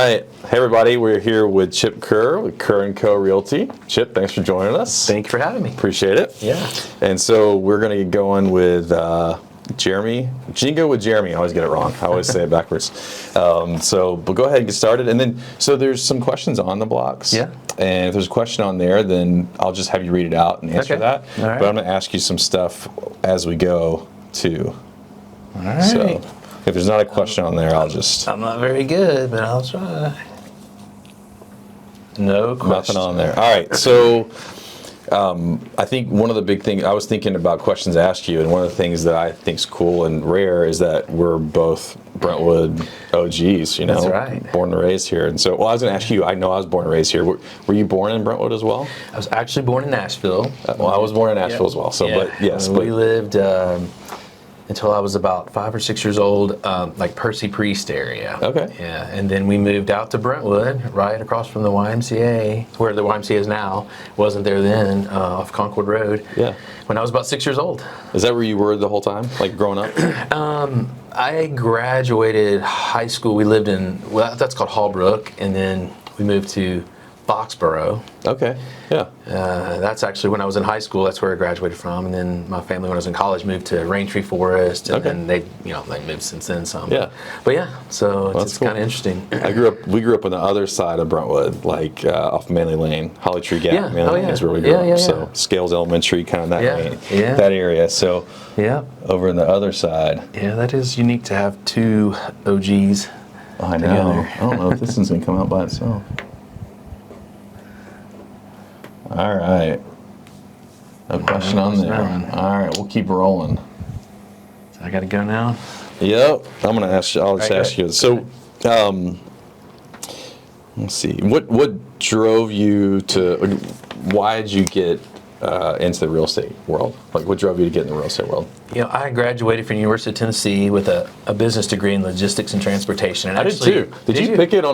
right. Hey, everybody. We're here with Chip Kerr with Kerr&Co Realty. Chip, thanks for joining us. Thank you for having me. Appreciate it. Yeah. And so we're going to get going with Jeremy. Jenga with Jeremy. I always get it wrong. I always say it backwards. So we'll go ahead and get started. And then, so there's some questions on the blocks. Yeah. And if there's a question on there, then I'll just have you read it out and answer that. All right. But I'm going to ask you some stuff as we go, too. All right. So if there's not a question on there, I'll just... I'm not very good, but I'll try. No question. Nothing on there. All right. So I think one of the big things, I was thinking about questions to ask you, and one of the things that I think is cool and rare is that we're both Brentwood OGs, you know? That's right. Born and raised here. And so, well, I was going to ask you, I know I was born and raised here. Were you born in Brentwood as well? I was actually born in Nashville. Well, I was born in Nashville as well. So, but yes. We lived until I was about 5 or 6 years old, like Percy Priest area. Okay. Yeah, and then we moved out to Brentwood, right across from the YMCA, where the YMCA is now. Wasn't there then, off Concord Road. Yeah. When I was about 6 years old. Is that where you were the whole time, like growing up? I graduated high school. We lived in, well, that's called Hallbrook, and then we moved to Foxborough. Okay. Yeah. That's actually when I was in high school. That's where I graduated from, and then my family, when I was in college, moved to Raintree Forest, and then they moved since then some. Yeah. But yeah, so Well, it's cool. kind of interesting. We grew up on the other side of Brentwood, like off Manley Lane, Holly Tree Gap. Yeah. Manley Lane is where we grew up. So Scales Elementary, kind of that that area. So Yeah. over on the other side. Yeah, that is unique to have two OGs. I know. together. I don't know if this one's gonna come out by itself. All right. No question on there. All right, we'll keep rolling. So I got to go now. Yep. I'm gonna ask you. I'll just ask you. So, let's see. What drove you to? Why did you get into the real estate world? Like, what drove you to get in the real estate world? You know, I graduated from the University of Tennessee with a business degree in logistics and transportation. And I did too. Did you pick it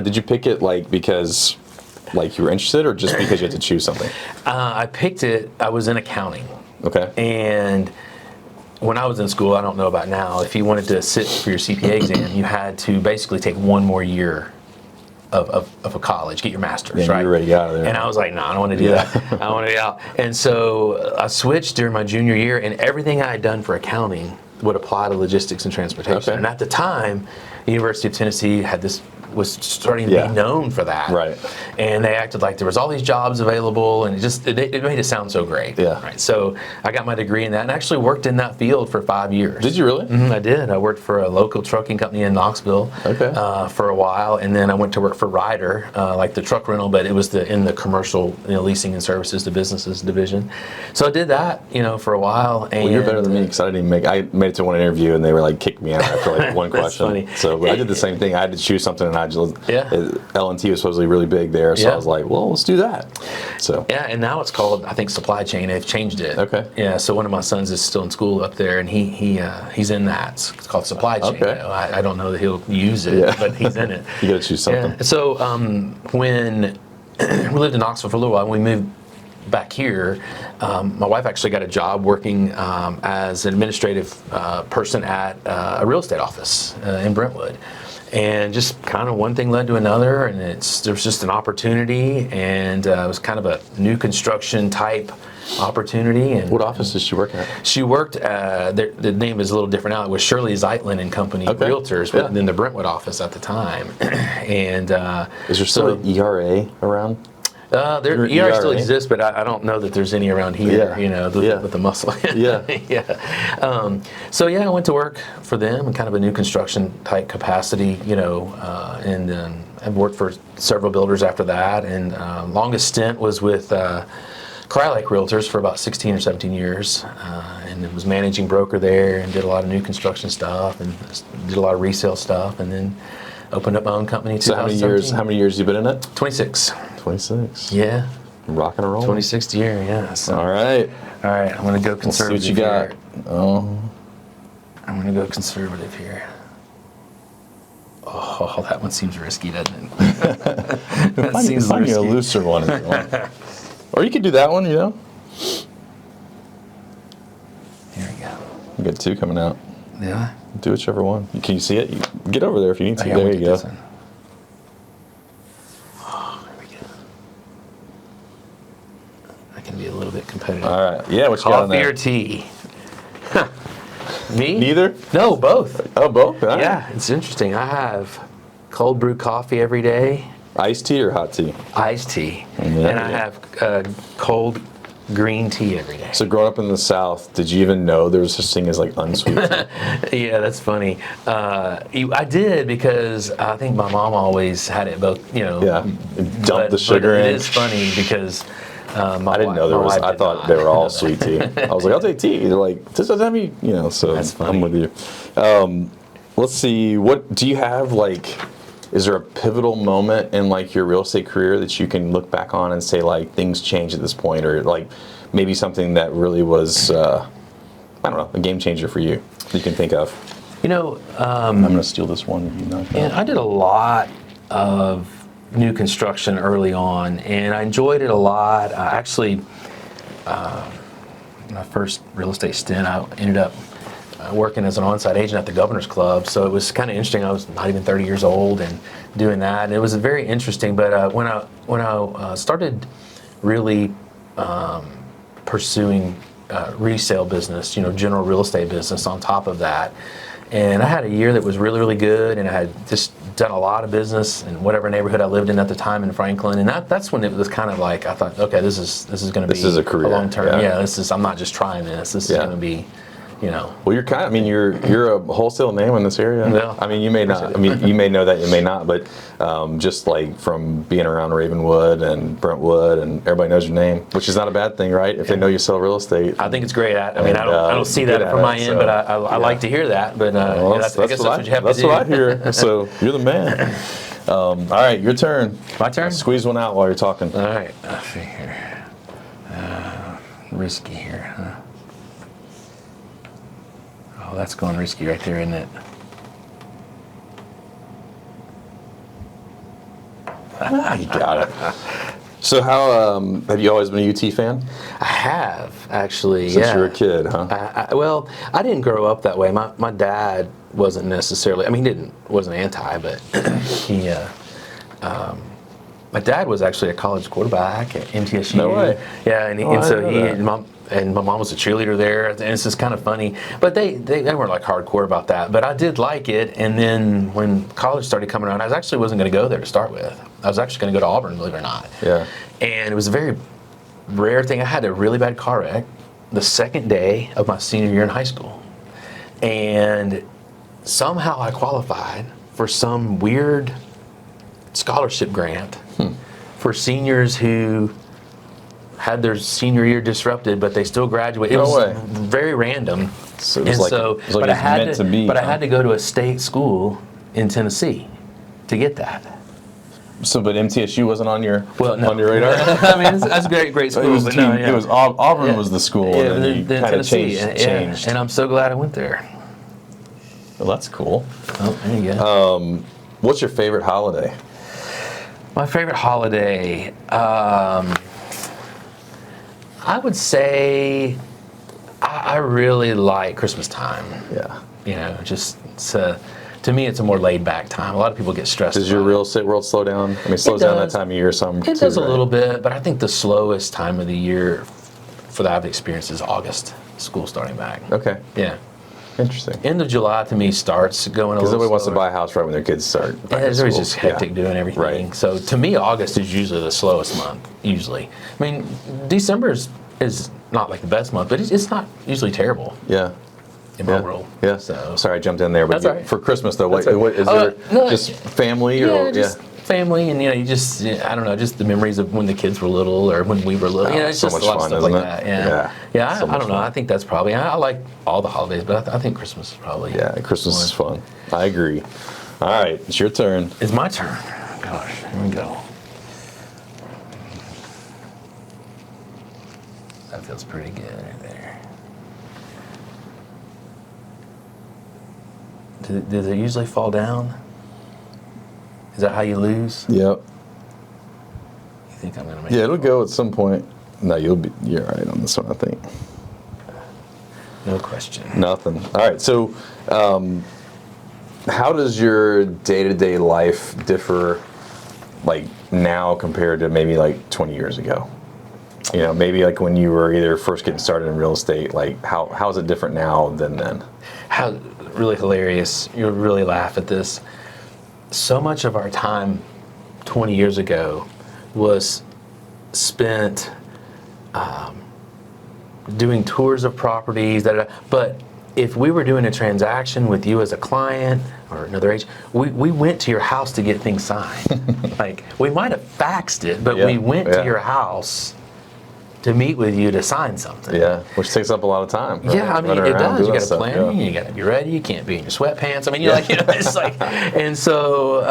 did you pick it like because like you were interested, or just because you had to choose something? I picked it. I was in accounting. Okay. And when I was in school, I don't know about now, if you wanted to sit for your CPA exam, you had to basically take one more year of a college, get your master's, right? You were ready to get out of there. And I was like, no, I don't want to do that. I want to get out. And so I switched during my junior year, and everything I had done for accounting would apply to logistics and transportation. Okay. And at the time, the University of Tennessee was starting to be known for that. Right. And they acted like there was all these jobs available, and it made it sound so great. Yeah. Right. So I got my degree in that and actually worked in that field for 5 years. Did you really? I did. I worked for a local trucking company in Knoxville for a while, and then I went to work for Ryder, like the truck rental, but it was in the commercial leasing and services to businesses division. So I did that, for a while. And well, you're better than me because I made it to one interview and they were like kicked me out after like one question. Funny. So but I did the same thing. I had to choose something, and L&T was supposedly really big there, so I was like, well, let's do that. So yeah, and now it's called, I think, supply chain. They've changed it. Okay. Yeah, so one of my sons is still in school up there, and he's in that. It's called supply chain. Okay. I don't know that he'll use it, but he's in it. You got to choose something. Yeah. So when we lived in Knoxville for a little while, when we moved back here, my wife actually got a job working as an administrative person at a real estate office in Brentwood. And just kind of one thing led to another, and there was just an opportunity, and it was kind of a new construction type opportunity. And what office did she work at? She worked, the name is a little different now. It was Shirley Zeitlin and Company Realtors, but in the Brentwood office at the time. And is there still an ERA around? ERA still exists, but I don't know that there's any around here, with the muscle. So I went to work for them in kind of a new construction type capacity, and I've worked for several builders after that, and longest stint was with Kerr&Co Realtors for about 16 or 17 years, and was managing broker there, and did a lot of new construction stuff, and did a lot of resale stuff, and then opened up my own company. So how many years have you been in it? 26. 26. Yeah. Rock and roll. 26th year, yeah. So. All right. I'm going to go conservative. Let's see what you got. Oh. I'm going to go conservative here. Oh, that one seems risky, doesn't it? That seems find risky. You a looser one if you want. Or you could do that one, Here we go. You got two coming out. Yeah. Do whichever one. Can you see it? Get over there if you need to. There you go. bit competitive. All right. Yeah, what you got on Coffee there? or tea? Me? Neither? No, both. Oh, both? All right. Yeah, it's interesting. I have cold brew coffee every day, Iced tea or hot tea? iced tea, Yeah, and I yeah. have cold green tea every day. So growing up in the South, did you even know there was such thing as like unsweet tea? Yeah, that's funny. I did because I think my mom always had it both, Yeah. Dump the sugar but in. It is funny because I didn't know there was. I thought they were all sweet tea. I was like, I'll take tea. They're like, this doesn't have any, so That's funny. I'm with you. Let's see. What do you have, like, is there a pivotal moment in, like, your real estate career that you can look back on and say, like, things changed at this point, or, like, maybe something that really was, I don't know, a game changer for you that you can think of? I'm going to steal this one. You knocked out. I did a lot of new construction early on, and I enjoyed it a lot. I actually, my first real estate stint, I ended up working as an on-site agent at the Governor's Club, so it was kind of interesting. I was not even 30 years old and doing that, and it was very interesting. But when I started really pursuing resale business, general real estate business on top of that, and I had a year that was really, really good, and I had just done a lot of business in whatever neighborhood I lived in at the time in Franklin, and that's when it was kind of like I thought, okay, this is going to be a career. long term. Yeah. Yeah, I'm not just trying this. This is going to be, Well, you're a wholesale name in this area. Yeah. I mean, you may not. I mean, you may know that, you may not. But just like from being around Ravenwood and Brentwood, and everybody knows your name, which is not a bad thing, right? If they know you sell real estate. I think it's great. I don't see that from my end, but I like to hear that. But I guess that's what you have to do. That's what I hear. So you're the man. All right, your turn. My turn? Squeeze one out while you're talking. All right. Let's see here. Risky here, huh? Oh, that's going risky right there, isn't it? You got it. So how have you always been a UT fan? I have, actually. Since yeah. you were a kid, huh? Well, I didn't grow up that way. My dad wasn't necessarily. I mean, he wasn't anti, but he. My dad was actually a college quarterback at MTSU. No way. Yeah, and my mom was a cheerleader there, and it's just kind of funny. But they weren't like hardcore about that. But I did like it, and then when college started coming around, I actually wasn't going to go there to start with. I was actually going to go to Auburn, believe it or not. Yeah. And it was a very rare thing. I had a really bad car wreck the second day of my senior year in high school, and somehow I qualified for some weird scholarship grant for seniors who had their senior year disrupted, but they still graduated. It was very random. So it was I had to go to a state school in Tennessee to get that. So, but MTSU wasn't on your on your radar. I mean, that's a great school. It was Auburn was the school, and then you kind of changed. And I'm so glad I went there. Well, that's cool. Oh, there you go. What's your favorite holiday? My favorite holiday, I would say I really like Christmas time. Yeah. To me, it's a more laid back time. A lot of people get stressed. Does your real estate world slow down? I mean, it slows down that time of year some. It does a little bit, but I think the slowest time of the year for that I've experienced is August, school starting back. Okay. Yeah. Interesting. End of July to me starts going a little because nobody wants to slower. buy a house right when their kids start. Yeah, it's always just hectic doing everything. Right. So to me, August is usually the slowest month. Usually, I mean, December is not like the best month, but it's not usually terrible. Yeah. In my world. Yeah. So sorry, I jumped in there, but That's all right. For Christmas though, what okay. is there? Just family or just family, and you just I don't know, just the memories of when the kids were little or when we were little. It's so just much a lot fun, of stuff isn't like it? that. Yeah. So I don't know. fun. I think that's probably. I like all the holidays, but I think Christmas is probably. Yeah, Christmas is fun. I agree. All right, it's your turn. It's my turn. Gosh, here we go. That feels pretty good right there. Do they usually fall down? Is that how you lose? Yep. You think I'm gonna make? Yeah, it'll go at some point. No, you're all right on this one, I think. No question. Nothing. All right. So, how does your day-to-day life differ, like now compared to maybe like 20 years ago? maybe like when you were either first getting started in real estate, like how is it different now than then? How really hilarious. You'll really laugh at this. So much of our time 20 years ago was spent doing tours of properties, but if we were doing a transaction with you as a client or another agent, we went to your house to get things signed. Like, we might have faxed it, but we went to your house to meet with you to sign something. Yeah, which takes up a lot of time. Right? Yeah, I mean, it does. You got to plan. You got to be ready. You can't be in your sweatpants. I mean, it's like, and so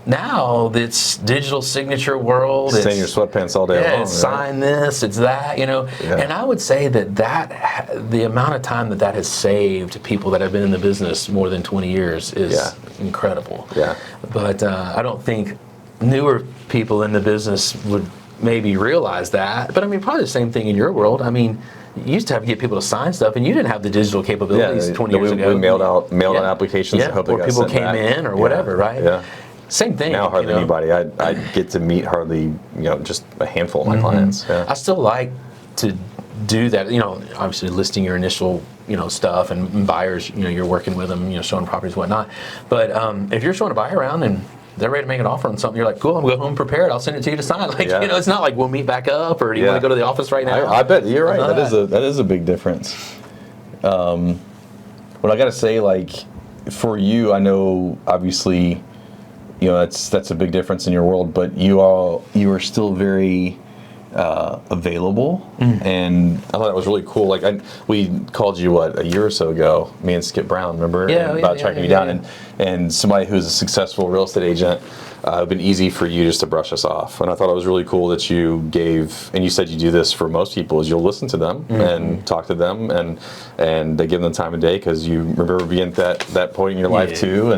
now it's digital signature world. Stay in your sweatpants all day long. It's sign this, it's that, And I would say that the amount of time that has saved people that have been in the business more than 20 years is incredible. Yeah. But I don't think newer people in the business would maybe realize that. But I mean, probably the same thing in your world. I mean, you used to have to get people to sign stuff, and you didn't have the digital capabilities 20 years ago. We mailed out applications. Yeah, or people came in or whatever, right? Yeah. Same thing. Now hardly anybody. I get to meet hardly, just a handful of my clients. Yeah. I still like to do that. Obviously listing your initial, stuff and buyers. You're working with them. Showing properties, whatnot. But if you're showing a buyer around and they're ready to make an offer on something, you're like, cool, I'm going to go home prepared. I'll send it to you to sign. Like, it's not like we'll meet back up or do you want to go to the office right now? I bet you're right. That is a big difference. What I got to say, like, for you, I know obviously, that's a big difference in your world, but you are still very available, and I thought it was really cool. Like, we called you a year or so ago, me and Skip Brown, remember? About tracking you down, and somebody who's a successful real estate agent. It'd been easy for you just to brush us off, and I thought it was really cool that you gave, and you said you do this for most people, is you'll listen to them and talk to them, and they give them the time of day because you remember being at that point in your life too,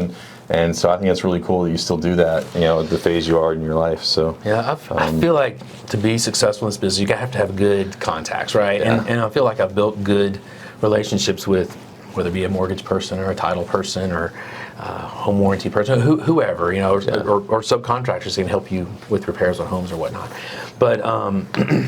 and so I think it's really cool that you still do that, at the phase you are in your life. So I feel like to be successful in this business, you have to have good contacts, right? Yeah. And I feel like I've built good relationships with, whether it be a mortgage person or a title person or home warranty person, whoever, or subcontractors can help you with repairs on homes or whatnot. But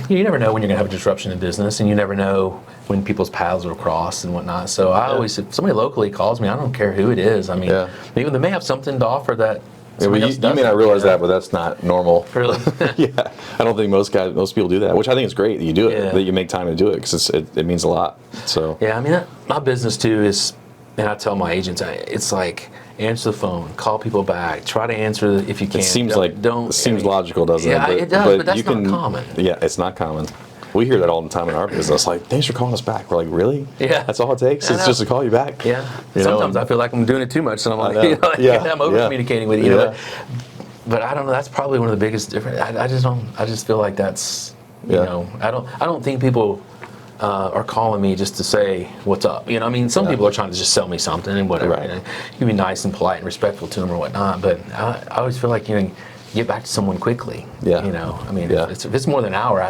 you never know when you're going to have a disruption in business, and you never know when people's paths will cross and whatnot. So I always, if somebody locally calls me, I don't care who it is. I mean, maybe they may have something to offer that. You may not realize that, but that's not normal. Really? Yeah, I don't think most people do that, which I think is great that you do it, that you make time to do it, because it means a lot. So yeah, I mean, my business too is, and I tell my agents, it's like, answer the phone, call people back, try to answer if you can. It seems logical, doesn't it? Yeah, it does, but that's not common. Yeah, it's not common. We hear that all the time in our business. Like, thanks for calling us back. We're like, really? Yeah. That's all it takes? It's just to call you back? Yeah. Sometimes I feel like I'm doing it too much, and I'm like, I'm over-communicating with you. But I don't know. That's probably one of the biggest differences. I just feel like that's, I don't think people are calling me just to say what's up. I mean, some people are trying to just sell me something and whatever. Right. You can be nice and polite and respectful to them or whatnot. But I always feel like get back to someone quickly. Yeah. I mean, if it's more than an hour,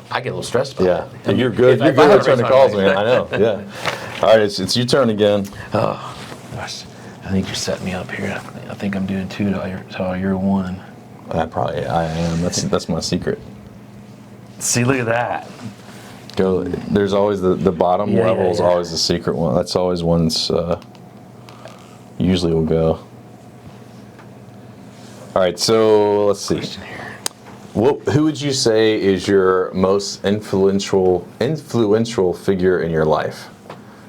I get a little stressed about it. And you're good. You're good at returning calls, man. I know. Yeah. All right, it's your turn again. Oh, gosh. I think you're setting me up here. I think I'm doing 2 to your 1. I am. That's my secret. See, look at that. Go. There's always the bottom level is always the secret one. That's always one's usually will go. All right, so let's see. Who would you say is your most influential figure in your life?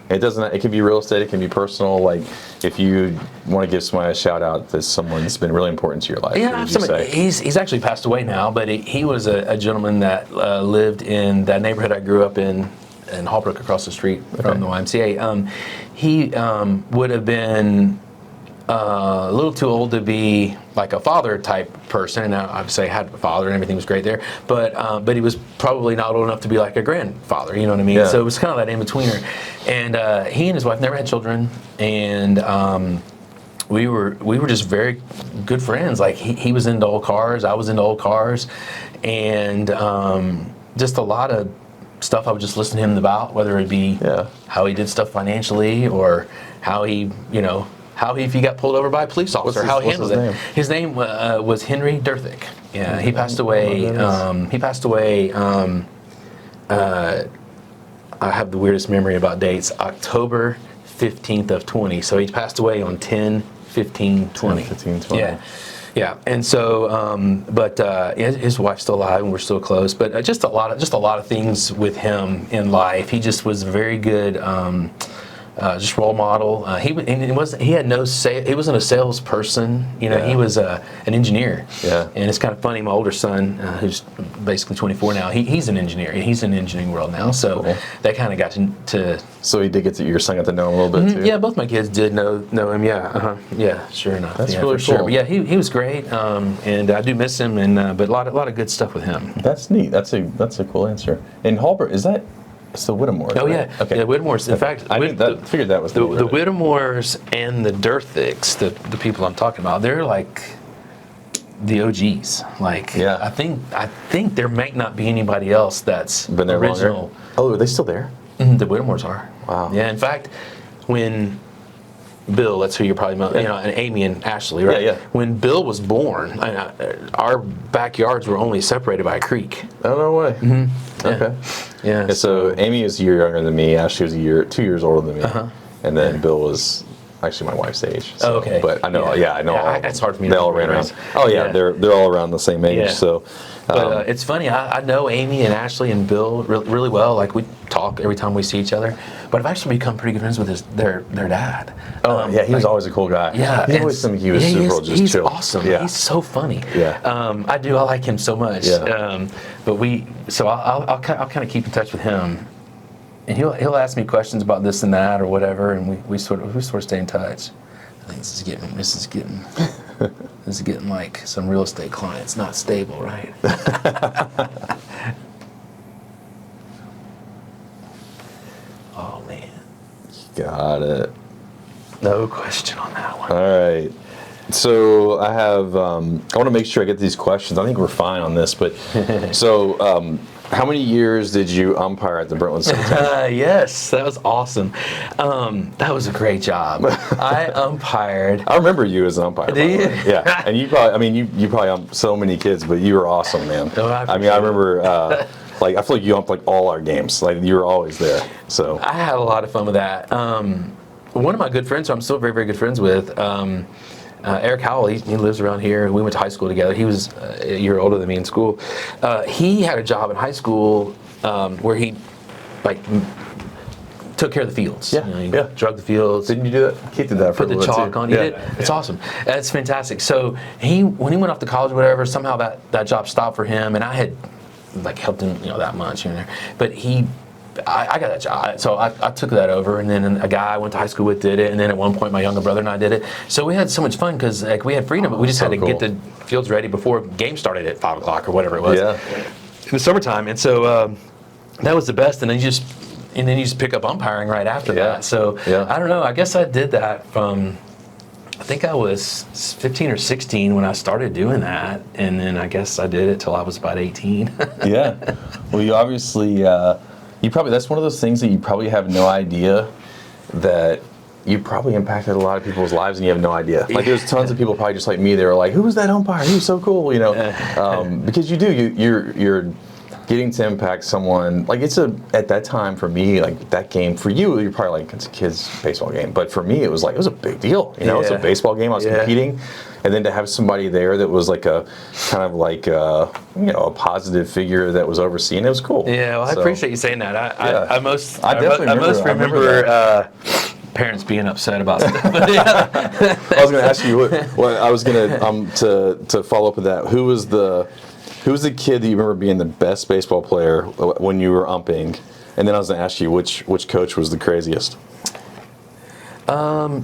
It can be real estate, it can be personal. Like, if you want to give somebody a shout out to someone that's been really important to your life, yeah, he's actually passed away now, but he was a gentleman that lived in that neighborhood I grew up in Hallbrook, across the street from the YMCA. He would have been a little too old to be like a father type person, and obviously I had a father and everything was great there, but he was probably not old enough to be like a grandfather, you know what I mean? Yeah. So it was kind of that in-betweener. And he and his wife never had children, and we were just very good friends. Like, he was into old cars, I was into old cars, and just a lot of stuff I would just listen to him about, whether it be how he did stuff financially or how he, if he got pulled over by a police officer, how he handled it. Name? His name was Henry Durthick. Yeah, he passed away. I have the weirdest memory about dates. October 15th of 20. So he passed away on 10/15/20. 10/15/20. Yeah. Yeah, and so, his wife's still alive, and we're still close. But just a lot of things with him in life. He just was very good. Just role model. He wasn't a salesperson. He was an engineer. Yeah. And it's kind of funny. My older son, who's basically 24 now, he's an engineer. He's in the engineering world now. So they kind of got to. So he did your son got to know him a little bit too. Yeah, both my kids did know him. Yeah. Yeah. Sure enough. That's yeah, really for cool. Sure. But yeah, he was great. And I do miss him. And but a lot of good stuff with him. That's neat. That's a cool answer. And Hallbrook, is that? It's the Whittemores. Oh, right? yeah. Okay. Yeah, Whittemores. In fact, figured that was the Whittemores and the Durthicks, the people I'm talking about. They're like the OGs. Like, yeah. I think there might not be anybody else that's been there original. longer. Oh, are they still there? The Whittemores are. Wow. Yeah. In fact, when Bill, that's who you're probably, and Amy and Ashley, right? Yeah, yeah. When Bill was born, our backyards were only separated by a creek. Oh, no way. Mm-hmm. Okay. Yeah. So Amy was a year younger than me. Ashley was 2 years older than me. And then Bill was actually my wife's age. So, okay. But I know, I know. Yeah, it's hard for me. They all ran around. Oh yeah, they're all around the same age. Yeah. So. But it's funny. I know Amy and Ashley and Bill really well. Like we talk every time we see each other. But I've actually become pretty good friends with their dad. Oh yeah, he was always a cool guy. Yeah, he always seemed like he was super just he's chill. Awesome. Yeah. He's so funny. Yeah. I like him so much. Yeah. I'll kind of keep in touch with him, and he'll ask me questions about this and that or whatever, and we sort of stay in touch. I think this is getting like some real estate clients, not stable, right? Oh man. Got it. No question on that one. All right. So I have. I want to make sure I get these questions. I think we're fine on this, but so. How many years did you umpire at the Brentwood Cemetery? Yes, that was awesome. That was a great job. I umpired. I remember you as an umpire. Do you? Yeah, and you probably umped so many kids, but you were awesome, man. Oh, I remember. I feel like you umped like all our games. Like you were always there. So I had a lot of fun with that. One of my good friends, who I'm still very, very good friends with, Eric Howell, he lives around here. We went to high school together. He was a year older than me in school. He had a job in high school where he took care of the fields. Yeah, he drug the fields. Didn't you do that? Keith did that for Put a the little bit chalk too. on. He did. It's awesome. That's fantastic. So when he went off to college or whatever, somehow that job stopped for him, and I had helped him that much here and there. But I got that job, so I took that over, and then a guy I went to high school with did it, and then at one point my younger brother and I did it. So we had so much fun because we had freedom, but we just had to get the fields ready before games started at 5 o'clock or whatever it was. Yeah. In the summertime, and so that was the best. And then you just pick up umpiring right after that. So I don't know. I guess I did that from. I think I was 15 or 16 when I started doing that, and then I guess I did it till I was about 18. Yeah. Well, you obviously. That's one of those things that you probably have no idea that you probably impacted a lot of people's lives and you have no idea. Like there's tons of people probably just like me, they were like, who was that umpire? He was so cool, because you're getting to impact someone. Like at that time for me, like that game, for you're probably like, it's a kid's baseball game. But for me, it was a big deal. It's a baseball game. I was competing. And then to have somebody there that was like a kind of like a positive figure that was overseeing it was cool. Yeah, well, I appreciate you saying that. I definitely remember parents being upset about stuff. I was going to ask you what I was going to follow up with that. Who was the kid that you remember being the best baseball player when you were umping? And then I was going to ask you which coach was the craziest.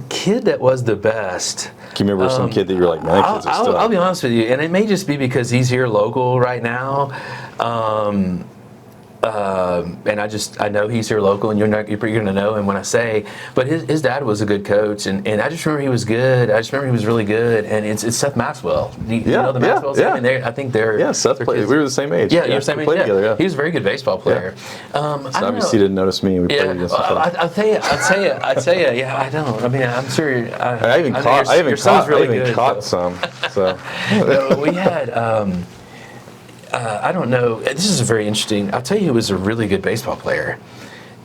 Kid that was the best. Can you remember some kid that you're like, man, that kid's a stud? I'll be honest with you, and it may just be because he's here local right now. and I know he's here local, and you're going to know him when I say. But his dad was a good coach, and I just remember he was good. I just remember he was really good. And it's Seth Maxwell. Do you know the Maxwells? Yeah. I mean, I think they're Seth played. We were the same age. Yeah, you're the same age. Played together. Yeah. He was a very good baseball player. So obviously you didn't notice me. We played against each other. I'll tell you. Yeah, I don't. I mean, I'm sure. I even caught some. So we had. I don't know. This is very interesting. I'll tell you, he was a really good baseball player,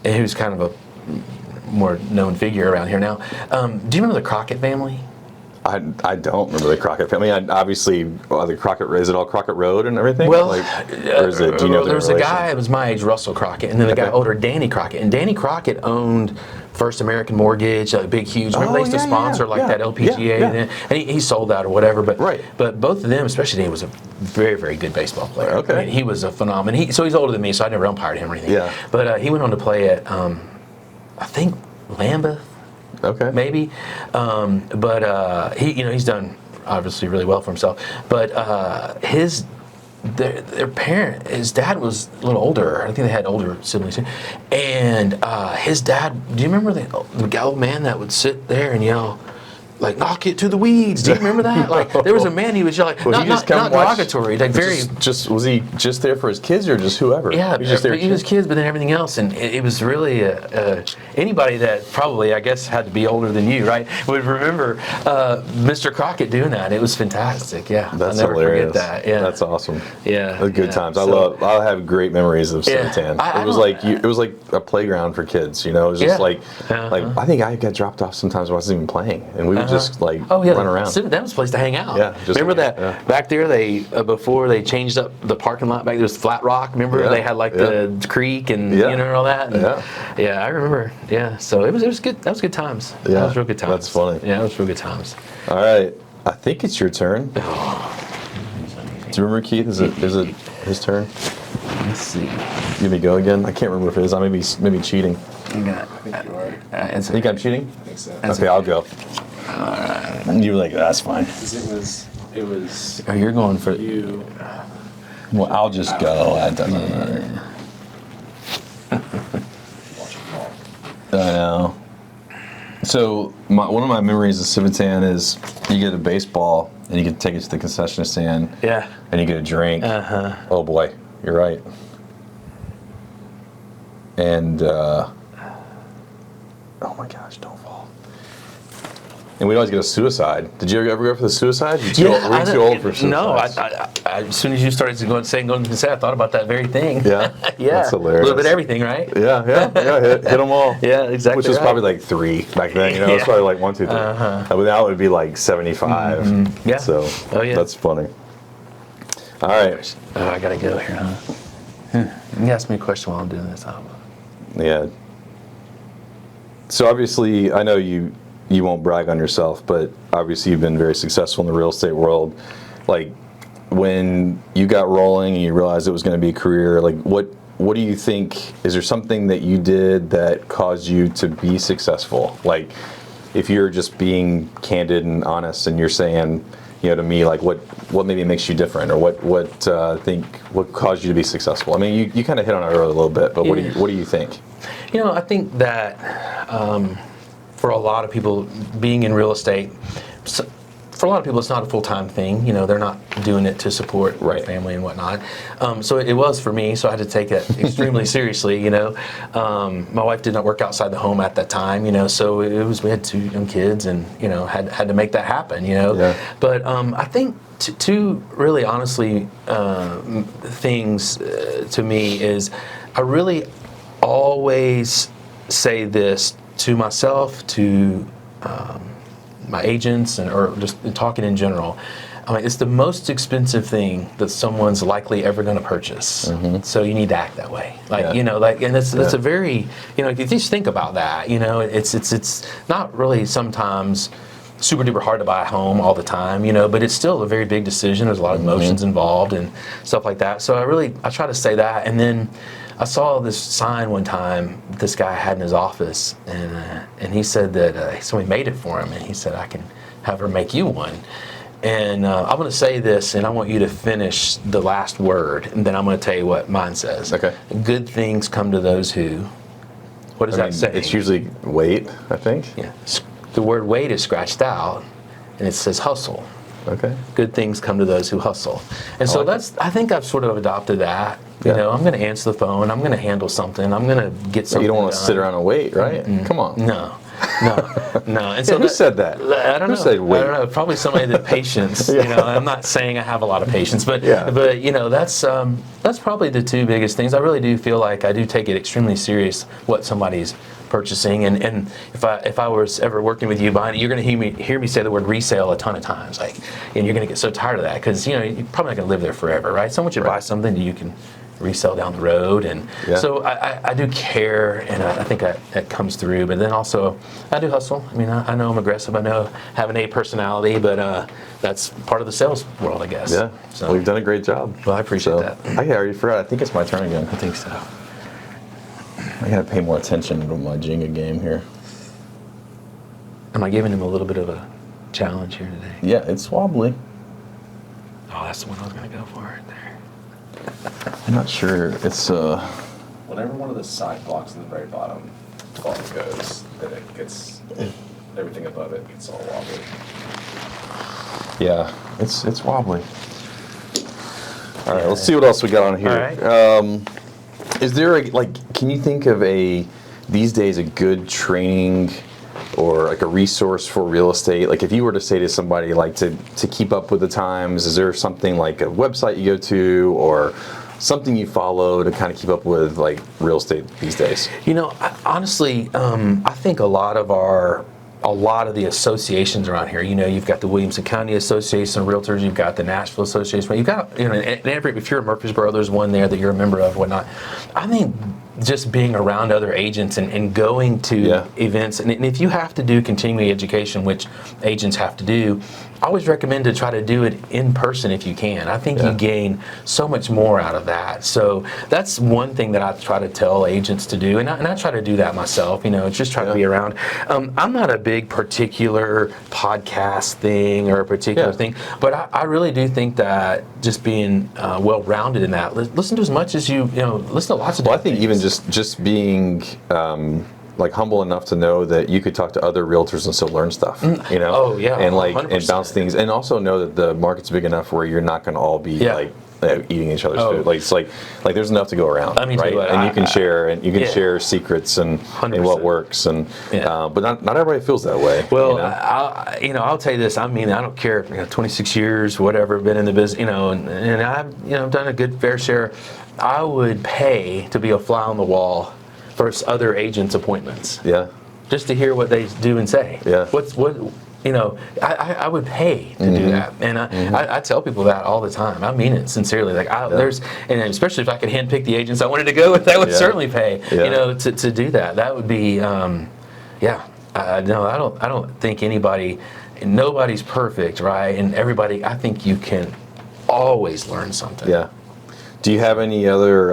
and he was kind of a more known figure around here now. Do you remember the Crockett family? I don't remember the Crockett family. Obviously, the Crockett, is it all Crockett Road and everything? Well, or is it, do you know there was a guy that was my age, Russell Crockett, and then the guy older, Danny Crockett. And Danny Crockett owned First American Mortgage, a big, huge. Remember they used to sponsor that LPGA, and he sold out or whatever. But both of them, especially Danny, was a very, very good baseball player. Okay. I mean, he was a phenomenon. So he's older than me, so I never umpired him or anything. Yeah. But he went on to play at, I think, Lambeth. Okay. Maybe, but he's done obviously really well for himself. But their parent, his dad was a little older. I think they had older siblings too. And his dad, do you remember the old man that would sit there and yell, like, knock it to the weeds? Do you remember that? Like, there was a man, he was yelling, not derogatory, like very. Was he just there for his kids or just whoever? Yeah, he was just there he was kids, but then everything else, and it was really anybody that probably, I guess, had to be older than you, right, would remember Mr. Crockett doing that. It was fantastic. Yeah, that's I'll never hilarious. forget that. Yeah, that's awesome. Yeah, good times. I have great memories of Civitan. It was like a playground for kids. It was just like I think I got dropped off sometimes when I wasn't even playing, and we would just run around. That was a place to hang out. Yeah, remember that back there? They before they changed up the parking lot back there was Flat Rock. Remember they had like the creek and all that. And, I remember. Yeah, so it was good. That was good times. Yeah, that was real good times. That's funny. Yeah, it was real good times. All right, I think it's your turn. Do you remember, Keith? Is it his turn? Let's see. You want me to go again? I can't remember if it is. I may be cheating. I think you are. I think I'm cheating? I think so. Okay, I'll go. You were like, that's fine. It was. Oh, you're going for you. Well, I'll just go. That doesn't matter. I know. So one of my memories of Civitan is you get a baseball and you can take it to the concession stand. Yeah. And you get a drink. Oh boy, you're right. And oh my gosh, don't fall. And we'd always get a suicide. Did you ever go for the suicide? Were you too old for suicide? No, I, as soon as you started going to the set, I thought about that very thing. Yeah? Yeah. That's hilarious. A little bit of everything, right? Yeah, hit them all. Yeah, exactly. Which was probably like 3 back then, It was probably like 1, 2, 3. But now it would be like 75. Yeah. So that's funny. All right. Oh, I got to go here, huh? You ask me a question while I'm doing this. Yeah. So obviously, I know you won't brag on yourself, but obviously you've been very successful in the real estate world. Like, when you got rolling and you realized it was going to be a career, like what do you think, is there something that you did that caused you to be successful? Like, if you're just being candid and honest and you're saying, to me, like what maybe makes you different, or what caused you to be successful? I mean, you kind of hit on it earlier a little bit, but what do you think? I think that for a lot of people, being in real estate, for a lot of people, it's not a full-time thing. They're not doing it to support their family and whatnot. So it was for me. So I had to take it extremely seriously. My wife did not work outside the home at that time. So we had 2 young kids, and had to make that happen. Yeah. But I think two really honestly things to me is I really always say this to myself, to my agents, or just talking in general. I mean, it's the most expensive thing that someone's likely ever going to purchase. Mm-hmm. So you need to act that way. And that's a very, if you just think about that, it's not really sometimes super duper hard to buy a home all the time, but it's still a very big decision. There's a lot of emotions involved and stuff like that. So I try to say that. And then I saw this sign one time this guy had in his office, and he said that somebody made it for him, and he said, I can have her make you one. And I'm going to say this, and I want you to finish the last word, and then I'm going to tell you what mine says. Okay. Good things come to those who. What does that say? It's usually wait, I think. Yeah. The word wait is scratched out, and it says hustle. Okay. Good things come to those who hustle. And so I think I've sort of adopted that. Yeah. You know, I'm going to answer the phone. I'm going to handle something. I'm going to get something You don't want to done. sit around and wait, right? Come on. No. And Who said that? I don't know. Who said wait? I don't know. Probably somebody that patience. You know, I'm not saying I have a lot of patience, but you know, that's probably the two biggest things. I really do feel like I do take it extremely serious what somebody's purchasing, and if I was ever working with you behind it, you're going to hear me say the word resale a ton of times, like, and you're going to get so tired of that because you know you're probably not going to live there forever, right? Someone should buy something that you can resell down the road, and so I do care, and I think that comes through. But then also I do hustle. I mean, I know I'm aggressive. I know I have an A personality, but that's part of the sales world, I guess. Yeah. So Well, you've done a great job. Well, I appreciate that. I already forgot. I think it's my turn again. I think so. I gotta pay more attention to my Jenga game here. Am I giving him a little bit of a challenge here today? Yeah, it's wobbly. Oh, that's the one I was going to go for right there. I'm not sure. It's Whenever one of the side blocks in the very bottom goes, then it gets everything above it gets all wobbly. Yeah, it's wobbly. All right, let's see what else we got on here. All right. Is there can you think of these days a good training or like a resource for real estate? Like if you were to say to somebody like to keep up with the times, is there something like a website you go to or something you follow to kind of keep up with like real estate these days? You know, honestly, I think a lot of the associations around here, you know, you've got the Williamson County Association of Realtors, you've got the Nashville Association, you've got, you know, and if you're in Murfreesboro, there's one there that you're a member of, whatnot. I think just being around other agents and going to events, and if you have to do continuing education, which agents have to do, I always recommend to try to do it in person if you can. I think you gain so much more out of that. So that's one thing that I try to tell agents to do, and I try to do that myself. You know, just try to be around. I'm not a big particular podcast thing or a particular thing, but I really do think that just being well-rounded in that, listen to as much as you know, listen to lots of. Well, I think even just being. Like humble enough to know that you could talk to other realtors and still learn stuff, you know? Oh yeah, and like 100%. and bounce things, and also know that the market's big enough where you're not going to all be like eating each other's food. Like it's like there's enough to go around, right? And you can share secrets and what works, and but not everybody feels that way. Well, you know? I'll tell you this. I mean, I don't care. You know, 26 years, whatever, been in the business, you know, and I've done a good fair share. I would pay to be a fly on the wall for other agents' appointments. Yeah. Just to hear what they do and say. Yeah. You know, I would pay to do that, and I tell people that all the time. I mean it sincerely. Like and especially if I could handpick the agents I wanted to go with, I would certainly pay. Yeah. You know, to do that. That would be, no, I don't think nobody's perfect, right? And everybody, I think you can always learn something. Yeah. Do you have any other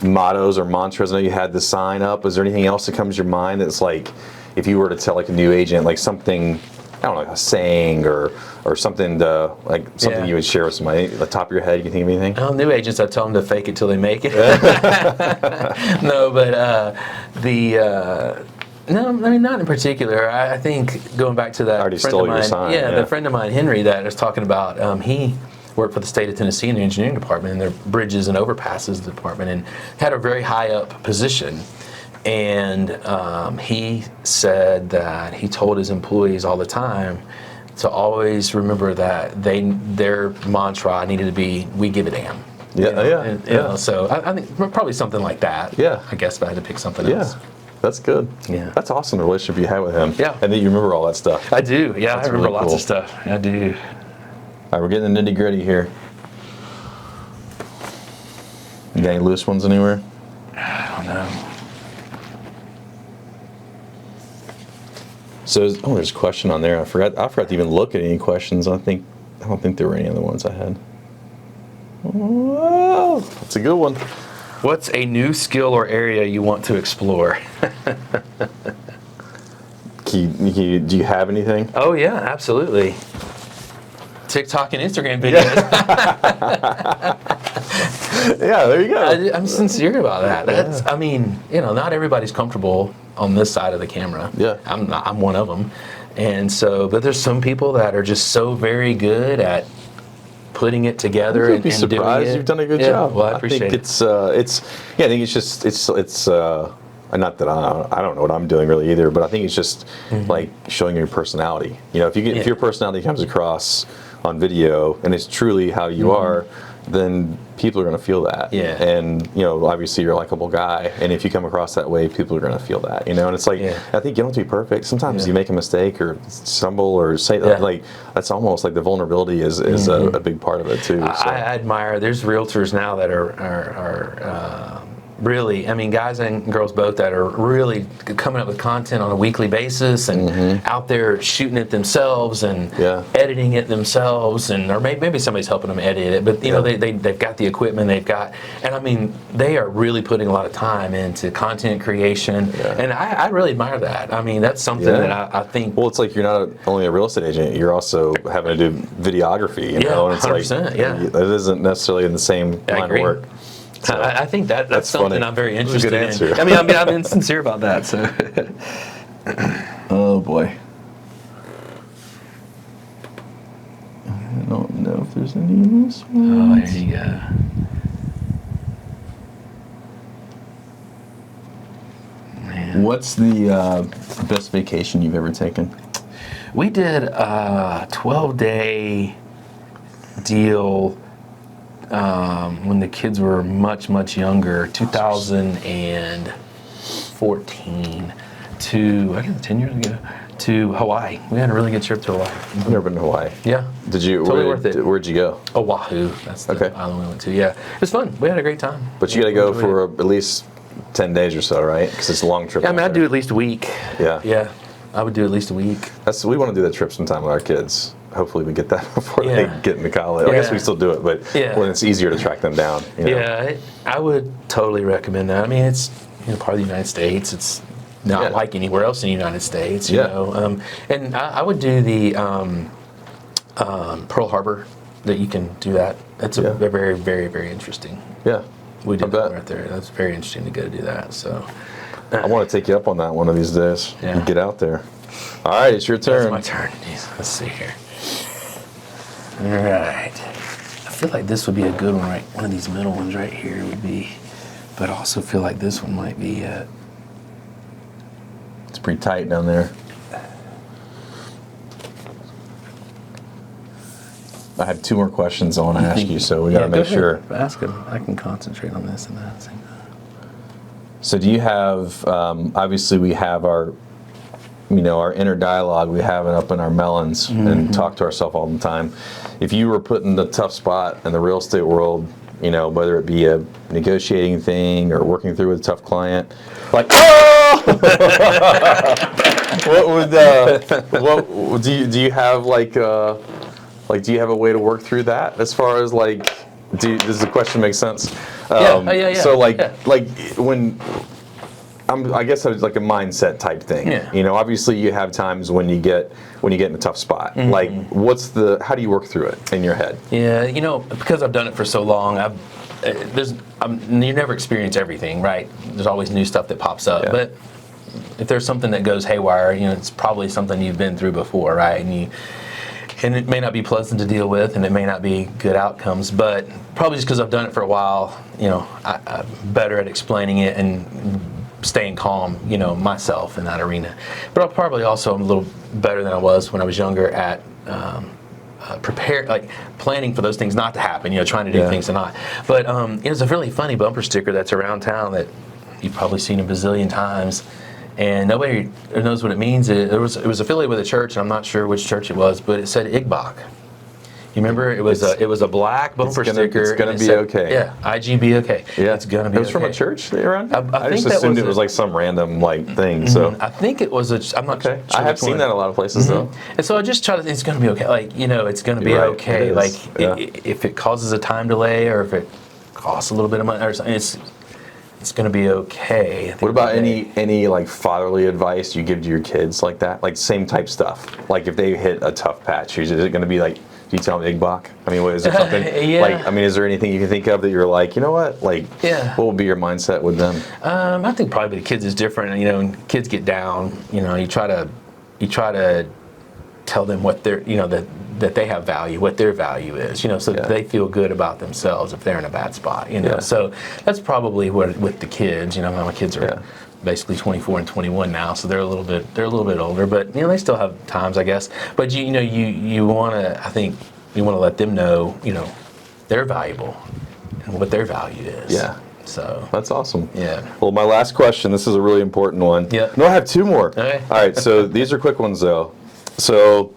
mottos or mantras? I know you had the sign up. Is there anything else that comes to your mind that's like, if you were to tell like a new agent, like something, I don't know, a saying or something something you would share with somebody? At the top of your head, you can think of anything? New agents, I tell them to fake it till they make it. No, but no, I mean, not in particular. I think going back to that I already friend stole of mine, your sign. The friend of mine, Henry, that I was talking about, he worked for the state of Tennessee in the engineering department, in their bridges and overpasses department, and had a very high up position. And he said that he told his employees all the time to always remember that their mantra needed to be, "We give a damn." You know, so I think probably something like that. Yeah. I guess if I had to pick something else. That's good. Yeah. That's awesome, the relationship you had with him. Yeah. And then you remember all that stuff. I do. Yeah, I remember lots of stuff. I do. All right, we're getting the nitty gritty here. You got any loose ones anywhere? I don't know. So, there's a question on there. I forgot to even look at any questions. I don't think there were any other ones I had. Whoa, that's a good one. What's a new skill or area you want to explore? Do you have anything? Oh yeah, absolutely. TikTok and Instagram videos. Yeah, there you go. I'm sincere about that. That's, I mean, not everybody's comfortable on this side of the camera. Yeah. I'm one of them. And so, but there's some people that are just so very good at putting it together You'd and, be and doing surprised. it. You've done a good Yeah, job. well, I appreciate think it. it's I think it's just it's not that I don't know what I'm doing really either, but I think it's just like showing your personality. If your personality comes across on video and it's truly how you are, then people are going to feel that. Yeah. And obviously you're a likable guy, and if you come across that way, people are going to feel that. And it's like I think you don't have to be perfect. Sometimes you make a mistake or stumble or say like that's almost like the vulnerability is a big part of it too. So. I admire. There's realtors now that are really, I mean, guys and girls both that are really coming up with content on a weekly basis and out there shooting it themselves and editing it themselves, or maybe somebody's helping them edit it, but they've got the equipment, and I mean, they are really putting a lot of time into content creation, and I really admire that. I mean, that's something that I think. Well, it's like you're not only a real estate agent, you're also having to do videography, and it's 100%, like it isn't necessarily in the same line of work. So, I think that's something funny. I'm very interested That's a good in. answer. I've been sincere about that. So, oh boy, I don't know if there's any in this one. oh, there you go. Man. What's the best vacation you've ever taken? We did a 12-day deal when the kids were much younger, 2014, to I guess 10 years ago, to Hawaii. We had a really good trip to Hawaii. I've never been to Hawaii. Yeah. Did you? Totally worth it. Where'd you go? Oahu. That's the island we went to. Yeah, it was fun. We had a great time. But you got to go for at least 10 days or so, right? Because it's a long trip. Yeah, I mean, I'd do at least a week. Yeah. Yeah, I would do at least a week. We want to do that trip sometime with our kids. Hopefully we get that before they get into college. I guess we still do it, but when it's easier to track them down. Yeah, I would totally recommend that. I mean, it's part of the United States. It's not like anywhere else in the United States, you know. And I would do the Pearl Harbor. That you can do that. That's a very, very, very interesting. Yeah, we did that right there. That's very interesting to go do that. So I want to take you up on that one of these days. Yeah. And get out there. All right, it's your turn. It's my turn. Let's see here. All right. I feel like this would be a good one, right? One of these middle ones right here would be, but I also feel like this one might be. It's pretty tight down there. I have 2 more questions I want to ask you, so we got to make sure. Ask them. I can concentrate on this and that. So do you have, obviously we have our, our inner dialogue, we have it up in our melons and talk to ourselves all the time. If you were put in the tough spot in the real estate world, whether it be a negotiating thing or working through with a tough client, like, oh! What do you have do you have a way to work through that as far as does the question make sense? Yeah. So when I guess it's like a mindset type thing. Yeah. Obviously you have times when you get in a tough spot. Like how do you work through it in your head? Yeah, because I've done it for so long, you never experience everything, right? There's always new stuff that pops up. Yeah. But if there's something that goes haywire, it's probably something you've been through before, right? And it may not be pleasant to deal with, and it may not be good outcomes, but probably just because I've done it for a while, I'm better at explaining it and staying calm, myself in that arena. But I probably also am a little better than I was when I was younger at planning for those things not to happen, trying to do things to not. But it's a really funny bumper sticker that's around town that you've probably seen a bazillion times. And nobody knows what it means. It was affiliated with a church, and I'm not sure which church it was, but it said Igbok. You remember? It was a black bumper sticker. It's gonna be okay. Yeah, IGB Yeah, it's gonna be. It was from a church around. I just assumed it was like some random thing. So I think it was I'm not sure. I have seen that a lot of places though. And so I just try to think it's gonna be okay. It's gonna be okay. If it causes a time delay or if it costs a little bit of money or something, it's going to be okay. What about any fatherly advice you give to your kids like that? Like same type stuff. Like if they hit a tough patch, is it going to be Can you tell me Igbok? I mean, what is there something? Yeah. Like, I mean, is there anything you can think of that you're like, you know what? Like, Yeah. what would be your mindset with them? I think probably the kids is different. You know, when kids get down, you know, you try to tell them what their, you know, that they have value, what their value is, you know, so that they feel good about themselves if they're in a bad spot, you know. So that's probably what with the kids, you know, my kids are basically 24 and 21 now, so they're a little bit older, but you know, they still have times, I guess. But you know, you want to, I think you want to let them know, you know, they're valuable and what their value is. Yeah. So that's awesome. Yeah. Well, my last question, this is a really important one. Yeah. No, I have two more. Okay. All right, so these are quick ones though. So,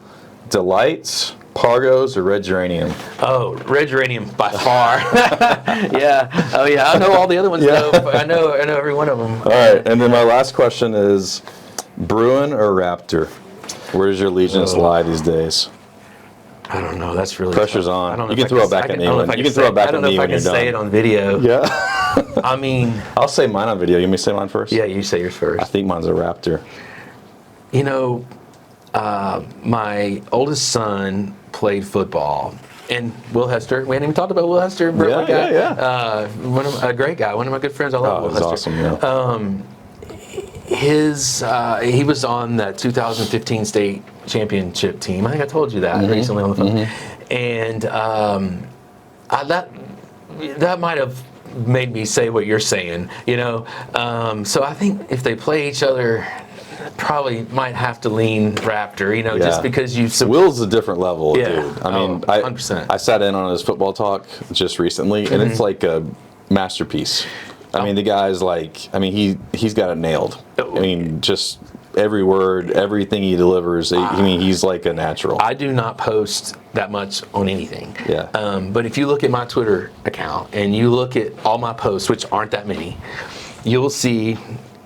delights, Pargos, or red geranium? Oh, red geranium by far. Yeah. Oh yeah. I know all the other ones though. I know every one of them. All right, and then my last question is Bruin or Raptor? Where does your allegiance lie these days? I don't know. That's really Pressure's tough. on. I don't know You if can I throw it back at me. You can throw it back at me when you're I don't know if I can say it done. on video. Yeah. I mean, I'll say mine on video. You want me to say mine first? yeah. You say yours I first. think mine's a Raptor. You know, my oldest son played football. And Will Hester, we hadn't even talked about Will Hester. Yeah. A great guy, one of my good friends. I love Will That's Hester. awesome. Yeah. He was on that 2015 state championship team. I think I told you that recently on the phone. And that might have made me say what you're saying, you know. So I think if they play each other, probably might have to lean Raptor, you know, just because Will's a different level, Yeah. dude. I mean, 100%. I sat in on his football talk just recently, and it's like a masterpiece. I mean, the guy's like, I mean, he's got it nailed. I mean, just every word, everything he delivers. I mean, he's like a natural. I do not post that much on anything. Yeah. But if you look at my Twitter account and you look at all my posts, which aren't that many, you'll see,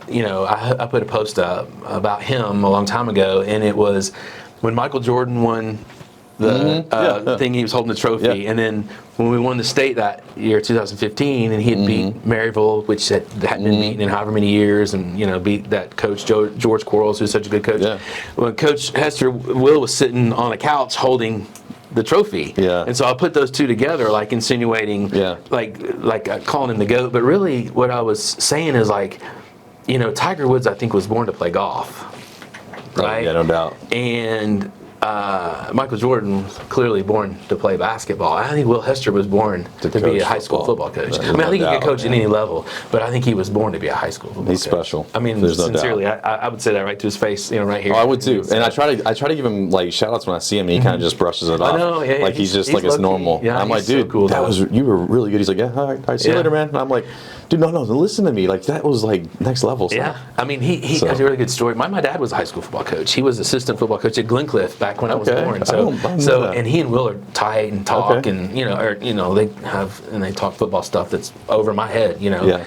you know, I put a post up about him a long time ago, and it was when Michael Jordan won the thing, he was holding the trophy, and then when we won the state that year, 2015, and he had beat Maryville, which hadn't been beaten in however many years, and you know, beat that coach George Quarles, who's such a good coach. Yeah. When Coach Hester, Will was sitting on a couch holding the trophy. Yeah. And so I put those two together, like insinuating, like calling him the GOAT. But really, what I was saying is like, you know, Tiger Woods, I think, was born to play golf, right? Yeah, no doubt. And Michael Jordan was clearly born to play basketball. I think Will Hester was born to be a high school football coach. I mean, I think he could coach at any level, but I think he was born to be a high school football coach. He's special. I mean, There's no sincerely, doubt. I would say that right to his face, you know, right here. Oh, I would too. And I try to give him like shout outs when I see him, and he kind of just brushes it off. I know, yeah, like he's just like it's normal. Yeah, I'm like, he's so dude, cool, you were really good. He's like, yeah, all right, see you later, man. And I'm like, dude, no, listen to me. Like that was like next level stuff. Yeah, I mean, he has a really good story. My dad was a high school football coach. He was assistant football coach at Glencliff back when I was born. So and he and Will are tight and talk, and they talk football stuff that's over my head, you know. Yeah.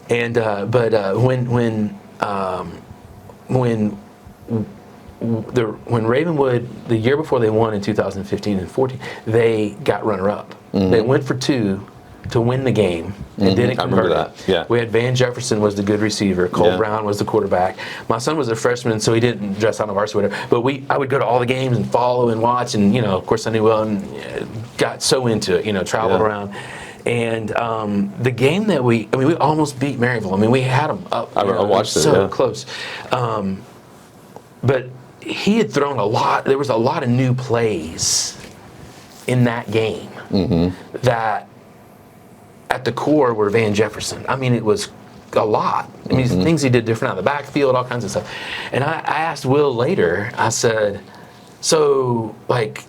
And but when Ravenwood, the year before they won in 2015 and 14, they got runner-up. They went for 2 to win the game and didn't convert that. Yeah. We had Van Jefferson was the good receiver. Cole Brown was the quarterback. My son was a freshman, so he didn't dress on the varsity or whatever. But I would go to all the games and follow and watch, and you know, of course, I knew well and got so into it. You know, traveled around. And the game that we almost beat Maryville. I mean, we had them up. I watched it. So close. But he had thrown a lot. There was a lot of new plays in that game that at the core were Van Jefferson. I mean, it was a lot. I mean, things he did different out of the backfield, all kinds of stuff. And I asked Will later, I said, so like,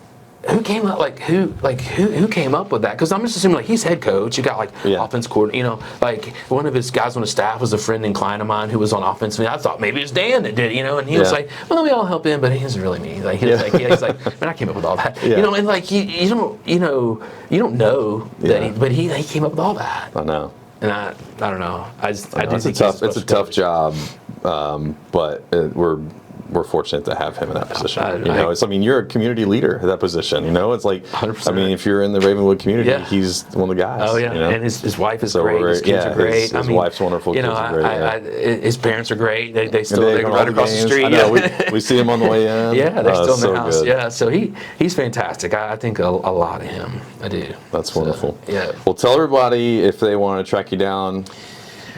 who came up who came up with that? Because I'm just assuming like he's head coach. You got like offense coordinator. You know, like one of his guys on the staff was a friend and client of mine who was on offense. And I thought maybe it's Dan that did. You know, and he was like, well, let me all help him, but he wasn't really me. Like he was he's like, man, I came up with all that. You know, and like you don't know that, but he came up with all that. I know. And I don't know. I do it's think a tough job, but we're we're fortunate to have him in that position. I Mean, you're a community leader at that position. It's like, 100%. I mean, if you're in the Ravenwood community, Yeah. he's one of the guys. Oh yeah, and his wife is So great. His kids are great. His wife's wonderful. You know, kids are great, his parents are great. They still they live come right all the across the games. street. I know, we see him on the way in. Yeah, they're still in the house. Good. Yeah, so he's fantastic. I think a lot of him. I do. That's wonderful. Yeah. Well, tell everybody if they want to track you down.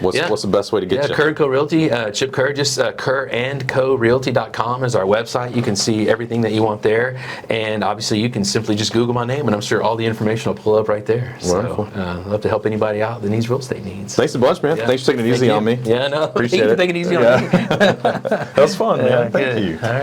What's the best way to get you? Kerr&Co Realty, Chip Kerr, just Kerr&Co Realty.com is our website. You can see everything that you want there. And obviously you can simply just Google my name and I'm sure all the information will pull up right there. Wonderful. So I'd love to help anybody out that needs real estate needs. Thanks a bunch, man. Yeah. Thanks for taking it easy on me. Yeah, no, Appreciate thank you for it. taking it easy on me. That was fun, man. Thank good. you. All right.